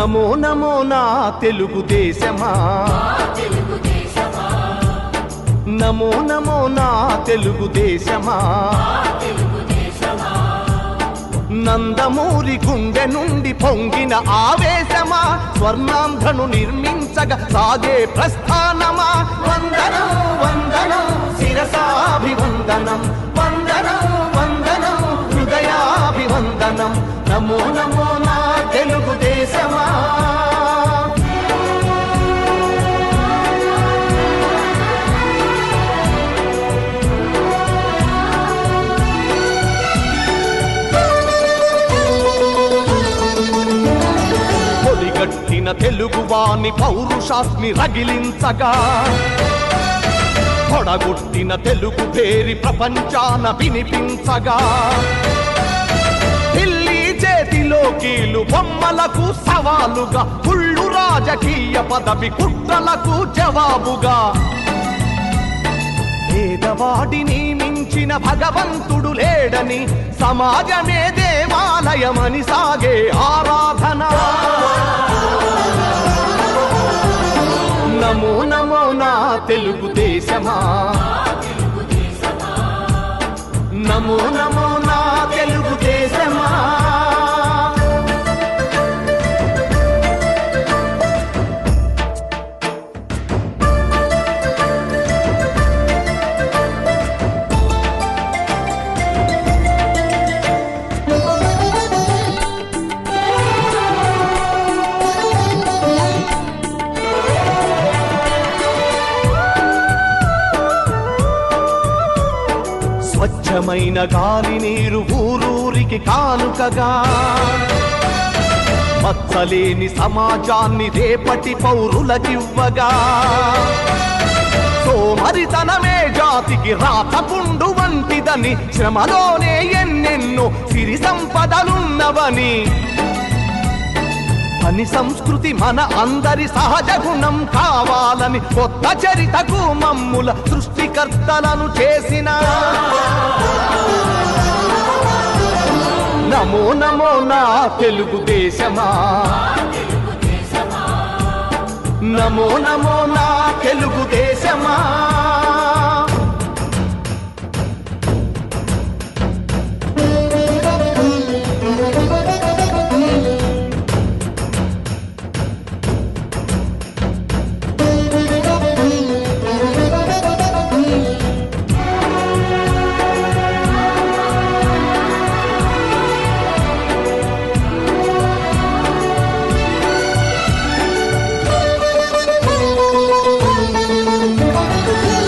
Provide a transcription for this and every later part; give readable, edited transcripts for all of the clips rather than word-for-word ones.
నమో నమో నా తెలుగుదేశమా, నమో నమో నా తెలుగుదేశమా, నందమూరి గుండె నుండి పొంగిన ఆవేశమా, స్వర్ణాంధ్రను నిర్మించగా సాగే ప్రస్థానమా. వందనం వందనం శిరసాభివందనం, వందనం వందనం హృదయాభివందనం. నమో నమో నా తెలుగుదేశమా. పొడిగట్టిన తెలుగువాని పౌరుషాస్మి రగిలించగా, పొడగొట్టిన తెలుగు పేరి ప్రపంచాన వినిపించగా, ఢిల్లీ చేతిలో కీలు బొమ్మలకు సవాలుగా, కుళ్ళు రాజకీయ పదవి కుట్రలకు జవాబుగా, పేదవాడిని మించిన భగవంతుడు లేడని, సమాజమే దేవాలయమని సాగే ఆరాధన. నమో నమో నా తెలుగుదేశమా, నమో నమో నా తెలుగుదేశమా. స్వచ్ఛమైన గాలి నీరు ఊరూరికి కానుకగా, మచ్చలేని సమాజాన్ని రేపటి పౌరులకివ్వగా, సోమరితనమే జాతికి రాతపుండు వంటిదని, శ్రమలోనే ఎన్నెన్నో సిరి సంపదలున్నవని, పని సంస్కృతి మన అందరి సహజ గుణం కావాలని, కొత్త చరితకు మమ్ముల సృష్టికర్తలను చేసిన. నమో నమో నా తెలుగుదేశమా, నమో నమో నా తెలుగుదేశమా.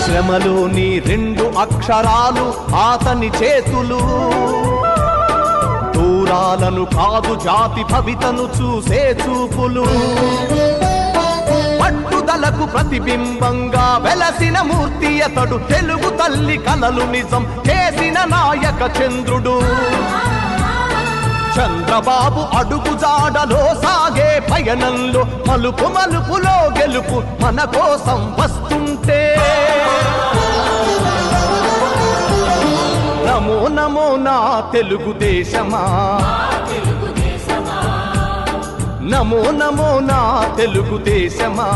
శ్రమలోని రెండు అక్షరాలు అతని చేతులు, దూరాలను కాదు జాతి భవితను చూసే చూపులు, పట్టుదలకు ప్రతిబింబంగా వెలసిన మూర్తి అతడు, తెలుగు తల్లి కలలు నిజం చేసిన నాయక చంద్రుడు. చంద్రబాబు అడుగు జాడలో సాగే పయనంలో, మలుపు మలుపులో గెలుపు మన కోసం వస్తుంటే. నమో నమో నా తెలుగుదేశమా, నమో నమో నా తెలుగుదేశమా,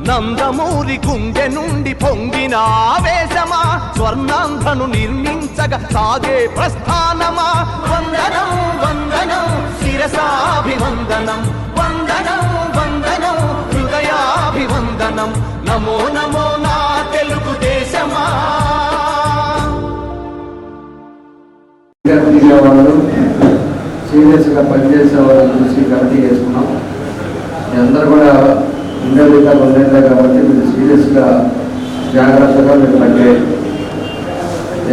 నందమూరి గుండె నుండి పొంగిన ఆవేశమా, స్వర్ణాంధ్రను నిర్మించగా సాగే ప్రస్థానమా. వందనం వందనం శిరసాభివందనం, వందనం వందనం హృదయాభివందనం. నమో నమో నా తెలుగుదేశమా. వాళ్ళు సీరియస్గా పనిచేసే వాళ్ళ గురించి కమిటీ చేసుకున్నాం. మీ అందరూ కూడా ఉండేదిగా ఉండేదే కాబట్టి మీరు సీరియస్గా జాగ్రత్తగా మీరు పనిచేయండి.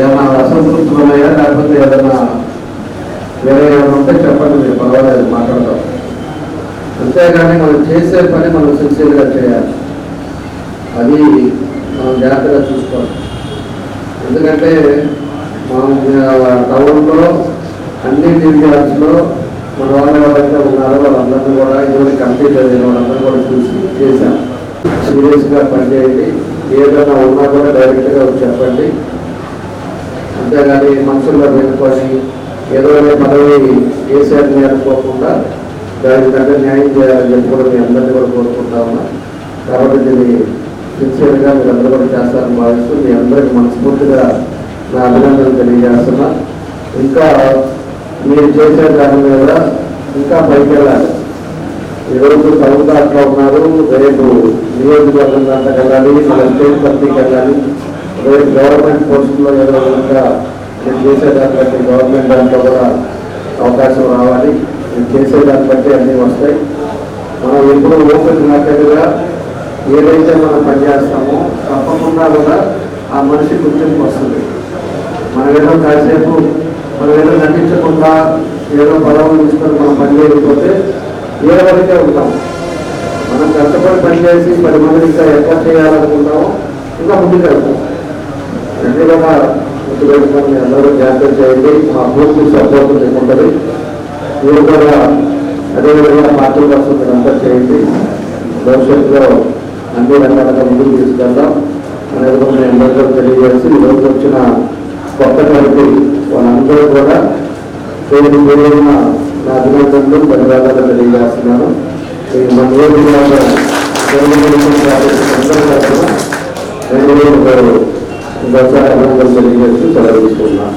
ఏమైనా అసంతృప్తులు ఉన్నాయా, లేకపోతే ఏదైనా వేరే ఏమైనా ఉంటే చెప్పండి, మీరు పర్వాలేదు మాట్లాడతాం. అంతేగాని మనం చేసే పని మనం సిన్సియర్గా చేయాలి, అది మనం జాగ్రత్తగా చూసుకోవాలి. ఎందుకంటే మనం టౌన్లో అన్ని డివిజన్స్లో మన వాళ్ళు ఎవరైతే ఉన్నారో వాళ్ళందరినీ కూడా ఇటువంటి కంప్లీట్ అయిన వాళ్ళందరూ కూడా చూసి చేశాం. సీరియస్గా పనిచేయండి, ఏదైనా ఉన్నా కూడా డైరెక్ట్గా చెప్పండి. అంతేగాని మనసుల్లో పెట్టుకొని ఏదో పదవి కేసీఆర్ని అనుకోకుండా దానికి తగ్గ న్యాయం చేయాలని చెప్పి కూడా మీ అందరినీ కూడా కోరుకుంటా ఉన్నా. కాబట్టి దీన్ని సిన్సియర్గా మీరు అందరూ కూడా చేస్తారని భావిస్తూ మీ అందరికీ మనస్ఫూర్తిగా నా అభినందనలు తెలియజేస్తున్నా. ఇంకా మీరు చేసే దాని మీద ఇంకా పైకి వెళ్ళాలి. ఈరోజు టౌన్ అట్లా ఉన్నారు, రేపు నియోజకవర్గం దాంట్లోకి వెళ్ళాలి, మన స్టేట్ పార్టీకి వెళ్ళాలి, రేపు గవర్నమెంట్ పోస్టులో ఏదో ఇంకా మీరు చేసేదాన్ని బట్టి గవర్నమెంట్ దాంట్లో కూడా అవకాశం రావాలి. మీరు చేసేదాన్ని బట్టి అన్నీ వస్తాయి. మనం ఎప్పుడు ఓపెన్గా ఏదైతే మనం పనిచేస్తామో తప్పకుండా కూడా ఆ మనిషి గుర్తింపు వస్తుంది. మనం ఏదో కాసేపు మనం ఏదో నటించకుండా ఏదో పదవులు తీసుకొని మనం పని చేయకపోతే ఏ వరకే ఉంటాం. మనం కష్టపడి పనిచేసి 10 మందిని ఇంకా ఎక్కడ చేయాలనుకుంటామో ఇంకా ముందుకు వెళ్తాం. అన్నీ కూడా గుర్తుపెట్టుకొని అందరూ జాగ్రత్త చేయండి. మా పూర్తి సపోర్ట్ ఉంటుంది. మీరు కూడా అదేవిధంగా పార్టీ కోసం మీరు అంతా చేయండి. భవిష్యత్తులో అన్ని రకాలుగా ముందుకు తీసుకెళ్దాం అనేది కూడా నేను అందరితో తెలియజేసి ఈరోజు వచ్చిన కొత్త కమిటీ వాళ్ళందరూ కూడా పేరు నా అభినందనలు ధన్యవాదాలు తెలియజేస్తున్నాను. మన నియోజకవర్గం అభినందనలు తెలియజేస్తూ సెలవు తీసుకున్నాను.